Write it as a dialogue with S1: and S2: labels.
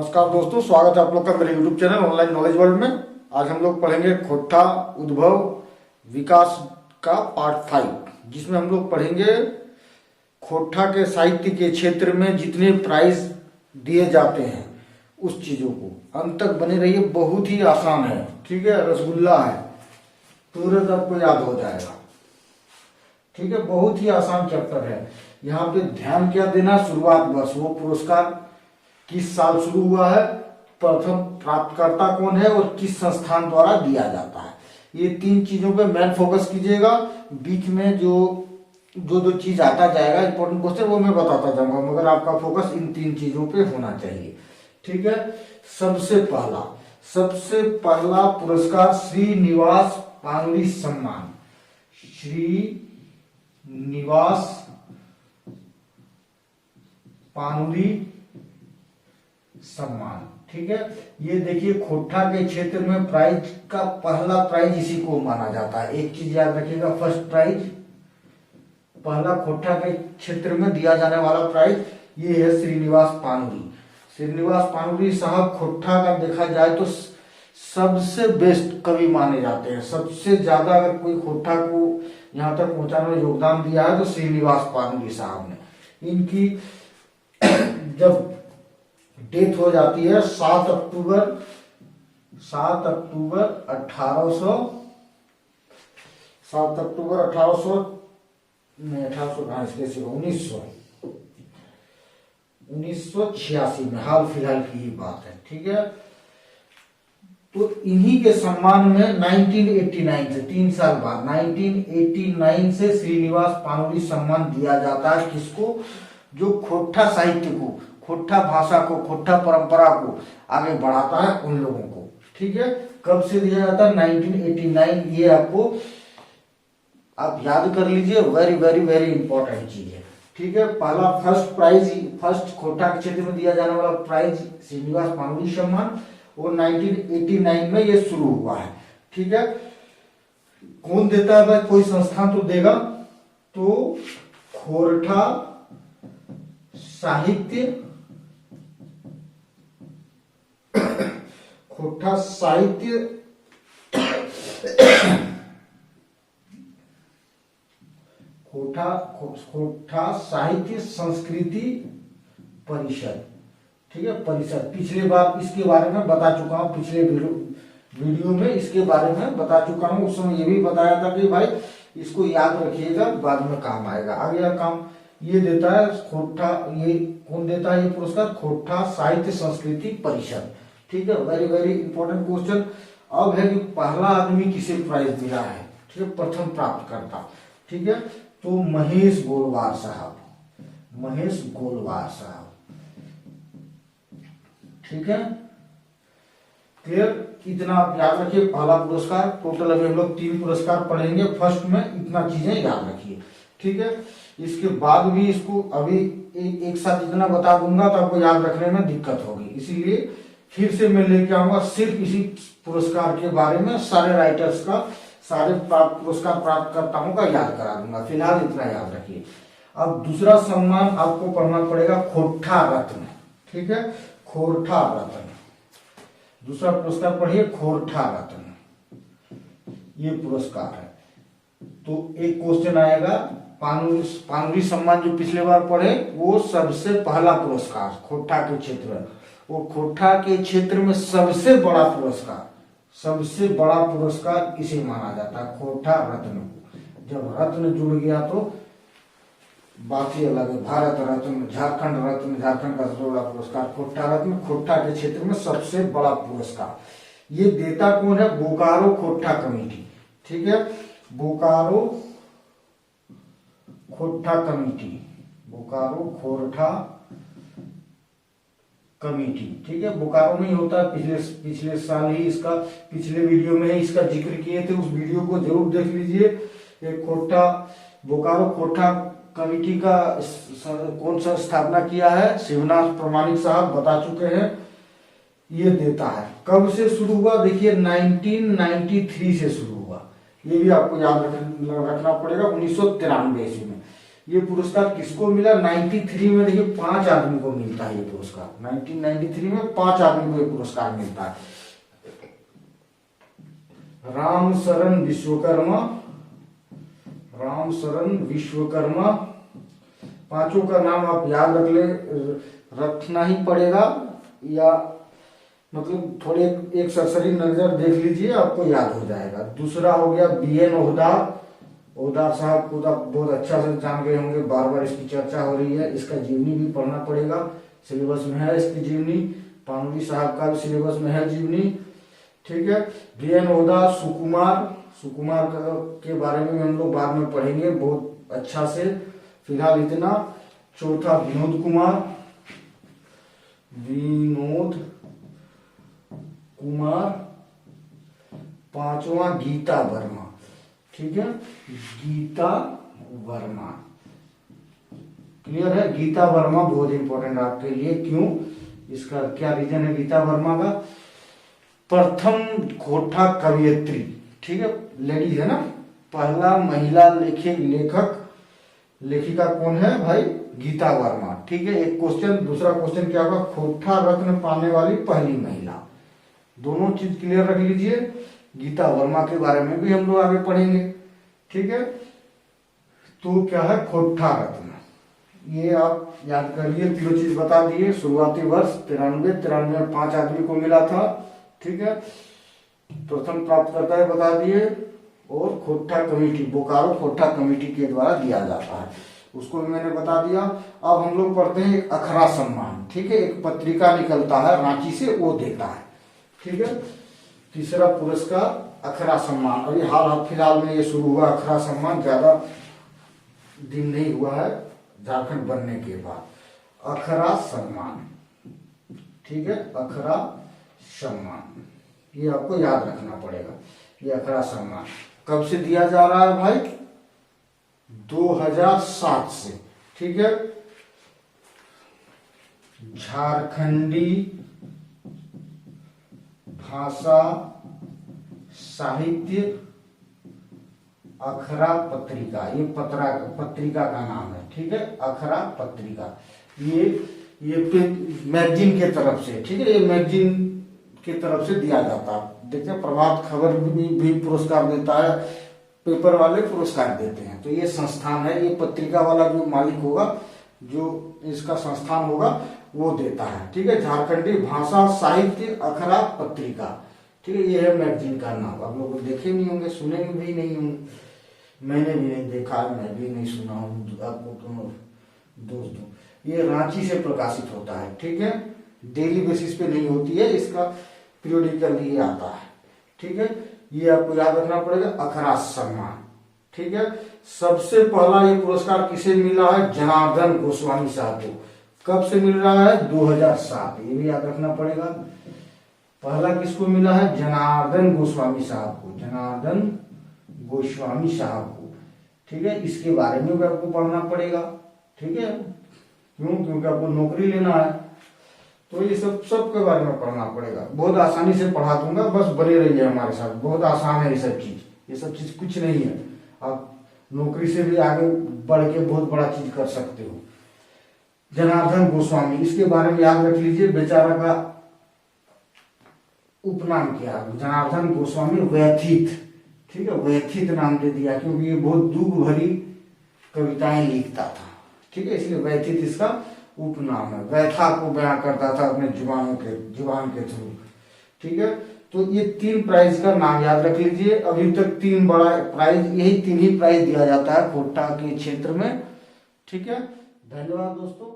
S1: नमस्कार दोस्तों, स्वागत है आप लोग का मेरे YouTube channel online knowledge world में। आज हम लोग पढ़ेंगे खोट्ठा उद्भव विकास का पार्ट 5, जिसमें हम लोग पढ़ेंगे खोट्ठा के साहित्य के क्षेत्र में जितने प्राइज दिए जाते हैं उस चीजों को। अंत तक बने रहिए, बहुत ही आसान है। ठीक है, रसगुल्ला है, तुरंत आपको याद हो जाएगा। ठीक है, बहुत ही आसान चैप्टर है। यहाँ पे ध्यान क्या देना, शुरुआत बस, वो पुरस्कार किस साल शुरू हुआ है, प्रथम प्राप्तकर्ता कौन है और किस संस्थान द्वारा दिया जाता है, ये तीन चीजों पे मेन फोकस कीजिएगा। बीच में जो दो चीज आता जाएगा इंपॉर्टेंट क्वेश्चन, वो मैं बताता जाऊंगा, मगर आपका फोकस इन तीन चीजों पे होना चाहिए। ठीक है, सबसे पहला पुरस्कार श्रीनिवास पानुरी सम्मान, श्रीनिवास पानुरी सम्मान। ठीक है, ये देखिए खोट्ठा के क्षेत्र में प्राइज का पहला प्राइज इसी को माना जाता है। एक चीज याद रखिएगा, फर्स्ट प्राइज, पहला खोट्ठा के क्षेत्र में दिया जाने वाला प्राइज ये है श्रीनिवास पानुरी। श्रीनिवास पानुरी साहब खोट्ठा का देखा जाए तो सबसे बेस्ट कवि माने जाते हैं। सबसे ज्यादा अगर कोई खोट्ठा को यहाँ तक पहुंचाने में योगदान दिया है तो श्रीनिवास पानुरी साहब ने। इनकी जब डेथ हो जाती है 7 अक्टूबर 1800 1986 में, हाल फिलहाल की ही बात है। ठीक है, तो इन्हीं के सम्मान में 1989 से 3 साल बाद 1989 से श्रीनिवास पानुरी सम्मान दिया जाता है। किसको? जो खोट्ठा साहित्य को, खोट्ठा भाषा को, खोट्ठा परंपरा को आगे बढ़ाता है, उन लोगों को। ठीक है, कब से दिया जाता है? 1989। ये आपको आप याद कर लीजिए, वेरी वेरी वेरी इंपॉर्टेंट चीज है। ठीक है, पहला फर्स्ट खोट्ठा के क्षेत्र में दिया जाने वाला प्राइज श्रीनिवास पानुरी सम्मान, और 1989 में ये शुरू हुआ है। ठीक है, कौन देता है भाई? कोई संस्थान तो देगा। तो खोट्ठा साहित्य खोट्ठा साहित्य संस्कृति परिषद। ठीक है, परिषद। पिछले बार इसके बारे में बता चुका हूं, पिछले वीडियो में इसके बारे में बता चुका हूं। उस समय ये भी बताया था कि भाई इसको याद रखिएगा, बाद में काम आएगा। अगला काम ये देता है खोट्ठा, ये कौन देता है ये पुरस्कार? खोट्ठा साहित्य संस्कृति परिषद। ठीक है, वेरी वेरी इंपॉर्टेंट क्वेश्चन। अब है कि पहला आदमी किसे प्राइज मिला है? ठीक है, प्रथम प्राप्तकर्ता। ठीक है, तो महेश गोलवार साहब। ठीक है, क्लियर? इतना आप याद रखिए, पहला पुरस्कार। टोटल अभी हम लोग 3 पुरस्कार पढ़ेंगे फर्स्ट में, इतना चीजें याद रखिए। ठीक है, इसके बाद भी इसको अभी एक साथ इतना बता दूंगा तो आपको याद रखने में दिक्कत होगी, इसीलिए फिर से मैं लेके आऊंगा सिर्फ इसी पुरस्कार के बारे में। सारे राइटर्स का, सारे पुरस्कार प्राप्तकर्ताओं का याद करा दूंगा। फिलहाल इतना याद रखिए। अब दूसरा सम्मान आपको पढ़ना पड़ेगा, खोट्ठा रत्न। ठीक है, खोट्ठा रत्न। दूसरा पुरस्कार पढ़िए, खोट्ठा रत्न, ये पुरस्कार है। तो एक क्वेश्चन आएगा, पानुरी सम्मान जो पिछले बार पढ़े, वो सबसे पहला पुरस्कार खोट्ठा के क्षेत्र में, वो खोट्ठा के क्षेत्र में सबसे बड़ा पुरस्कार इसे माना जाता है, खोट्ठा रत्न को। जब रत्न जुड़ गया तो बात ही अलग है। भारत रत्न, झारखंड रत्न, झारखंड का सबसे बड़ा पुरस्कार खोट्ठा रत्न, खोट्ठा के क्षेत्र में सबसे बड़ा पुरस्कार। ये देता कौन है? बोकारो खोट्ठा कमेटी। ठीक है, बोकारो खोट्ठा कमेटी। ठीक है, बोकारो में ही होता है। पिछले साल ही इसका, पिछले वीडियो में ही इसका जिक्र किए थे, उस वीडियो को जरूर देख लीजिए। बोकारो खोट्ठा कमेटी का कौन सा स्थापना किया है? शिवनाथ प्रमाणिक साहब बता चुके हैं। ये देता है। कब से शुरू हुआ? देखिए 1993 से शुरू हुआ। ये भी आपको याद रखना पड़ेगा, 1993 ईस्वी में। ये पुरस्कार किसको मिला? 93 में देखिए 5 आदमी को मिलता है ये पुरस्कार। 1993 में 5 आदमी को ये पुरस्कार मिलता है। रामशरण विश्वकर्मा, रामशरण विश्वकर्मा, पांचों का नाम आप याद रखना ही पड़ेगा, या मतलब थोड़े एक सरसरी नजर देख लीजिए, आपको याद हो जाएगा। दूसरा हो गया BN ओहदार साहब को तो आप बहुत अच्छा से जान गए होंगे, बार बार इसकी चर्चा हो रही है। इसका जीवनी भी पढ़ना पड़ेगा, सिलेबस में है इसकी जीवनी। पानुली साहब का भी सिलेबस में है जीवनी, ठीक है। BN ओहदार, सुकुमार के बारे में हम लोग बाद में पढ़ेंगे बहुत अच्छा से, फिलहाल इतना। चौथा विनोद कुमार, पांचवा गीता वर्मा, ठीक है। गीता वर्मा, क्लियर है? गीता वर्मा बहुत इंपॉर्टेंट आपके लिए। क्यों? इसका क्या रीजन है गीता वर्मा का? प्रथम खोटा कवयित्री, ठीक है, लेडीज है ना, पहला महिला लेखिका कौन है भाई? गीता वर्मा, ठीक है। एक क्वेश्चन। दूसरा क्वेश्चन क्या होगा? खोटा रत्न पाने वाली पहली महिला। दोनों चीज क्लियर रख लीजिए। गीता वर्मा के बारे में भी हम लोग आगे पढ़ेंगे, ठीक है। तो क्या है खोटा रत्न, ये आप याद कर लिए। तीनों चीज बता दिए। शुरुआती वर्ष 93 में 5 आदमी को मिला था, ठीक है। प्रथम प्राप्तकर्ता है बता दिए, और खोटा कमेटी, बोकारो खोटा कमेटी के द्वारा दिया जाता है, उसको भी मैंने बता दिया। अब हम लोग पढ़ते हैं एक अखरा सम्मान, ठीक है। एक पत्रिका निकलता है रांची से, वो देता है, ठीक है। तीसरा पुरस्कार अखरा सम्मान। अभी हाल फिलहाल में ये शुरू हुआ अखरा सम्मान, ज्यादा दिन नहीं हुआ है झारखंड बनने के बाद। अखरा सम्मान, ठीक है, अखरा सम्मान, ये आपको याद रखना पड़ेगा। ये अखरा सम्मान कब से दिया जा रहा है भाई? 2007 से, ठीक है। झारखंडी भाषा साहित्य अखरा पत्रिका, ये पत्रिका का नाम है, ठीक है, अखरा पत्रिका। ये मैगजीन के तरफ से, ठीक है, ये मैगजीन की तरफ से दिया जाता है। देखते हैं प्रभात खबर भी पुरस्कार देता है, पेपर वाले पुरस्कार देते हैं। तो ये संस्थान है, ये पत्रिका वाला जो मालिक होगा, जो इसका संस्थान होगा, वो देता है, ठीक है। झारखंडी भाषा साहित्य अखरा पत्रिका, ठीक है, ये है मैगजीन का नाम। आप लोग देखे नहीं होंगे, सुने भी नहीं होंगे, मैंने भी नहीं देखा, मैं भी नहीं सुना हूँ, आपको दोस्तों। ये रांची से प्रकाशित होता है, ठीक है, डेली बेसिस पे नहीं होती है, इसका पीरियोडिकली आता है, ठीक है। ये आपको याद रखना पड़ेगा, अखरा सम्मान, ठीक है। सबसे पहला ये पुरस्कार किसे मिला है? जनार्दन गोस्वामी साहब को। कब से मिल रहा है? 2007, ये भी याद रखना पड़ेगा। पहला किसको मिला है? जनार्दन गोस्वामी साहब को, जनार्दन गोस्वामी साहब को, ठीक है। इसके बारे में भी आपको पढ़ना पड़ेगा, ठीक है। क्यों? क्योंकि आपको नौकरी लेना है, तो ये सब के बारे में पढ़ना पड़ेगा। बहुत आसानी से पढ़ा दूंगा, बस बने रहिए हमारे साथ। बहुत आसान है ये सब चीज कुछ नहीं है। आप नौकरी से भी आगे बढ़ के बहुत बड़ा चीज कर सकते हो। जनार्दन गोस्वामी, इसके बारे में याद रख लीजिए। बेचारा का उपनाम क्या? जनार्दन गोस्वामी व्यथित, ठीक है, व्यथित नाम दे दिया क्योंकि ये बहुत दुख भरी कविताएं लिखता था, ठीक है, इसलिए व्यथित इसका उपनाम है। व्यथा को बयां करता था अपने जुबान के थ्रू, ठीक है। तो ये 3 प्राइज का नाम याद रख लीजिए। अभी तक 3 बड़ा प्राइज, यही 3 ही प्राइज दिया जाता है खोटा के क्षेत्र में, ठीक है। धन्यवाद दोस्तों।